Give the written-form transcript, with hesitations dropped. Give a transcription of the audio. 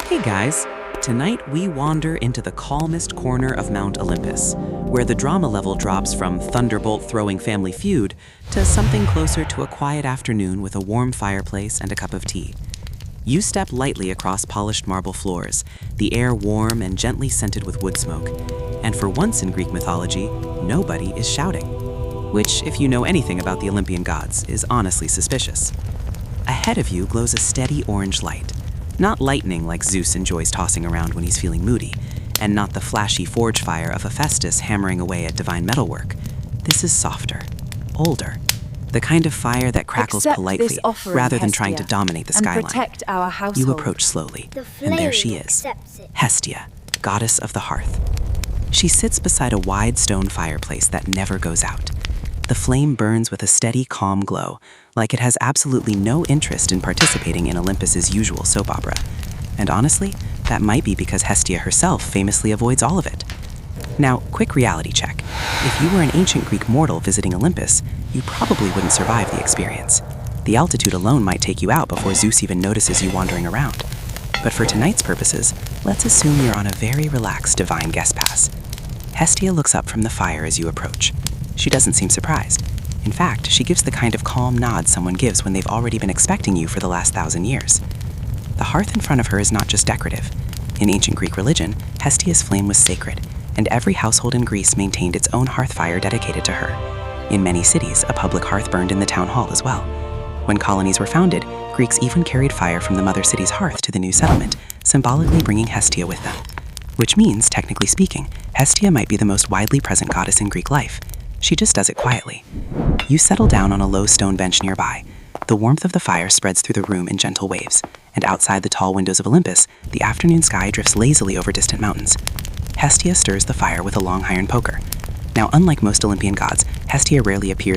Hey guys, tonight we wander into the calmest corner of Mount Olympus, where the drama level drops from thunderbolt-throwing family feud to something closer to a quiet afternoon with a warm fireplace and a cup of tea. You step lightly across polished marble floors, the air warm and gently scented with wood smoke, and for once in Greek mythology, nobody is shouting. Which, if you know anything about the Olympian gods, is honestly suspicious. Ahead of you glows a steady orange light. Not lightning like Zeus enjoys tossing around when he's feeling moody, and not the flashy forge fire of Hephaestus hammering away at divine metalwork. This is softer, older, the kind of fire that crackles politely rather than trying to dominate the skyline. Protect our household. You approach slowly, and there she is, Hestia, goddess of the hearth. She sits beside a wide stone fireplace that never goes out. The flame burns with a steady, calm glow, like it has absolutely no interest in participating in Olympus's usual soap opera. And honestly, that might be because Hestia herself famously avoids all of it. Now, quick reality check. If you were an ancient Greek mortal visiting Olympus, you probably wouldn't survive the experience. The altitude alone might take you out before Zeus even notices you wandering around. But for tonight's purposes, let's assume you're on a very relaxed divine guest pass. Hestia looks up from the fire as you approach. She doesn't seem surprised. In fact, she gives the kind of calm nod someone gives when they've already been expecting you for the last 1,000 years. The hearth in front of her is not just decorative. In ancient Greek religion, Hestia's flame was sacred, and every household in Greece maintained its own hearth fire dedicated to her. In many cities, a public hearth burned in the town hall as well. When colonies were founded, Greeks even carried fire from the mother city's hearth to the new settlement, symbolically bringing Hestia with them. Which means, technically speaking, Hestia might be the most widely present goddess in Greek life. She just does it quietly. You settle down on a low stone bench nearby. The warmth of the fire spreads through the room in gentle waves, and outside the tall windows of Olympus, the afternoon sky drifts lazily over distant mountains. Hestia stirs the fire with a long iron poker. Now, unlike most Olympian gods, Hestia rarely appears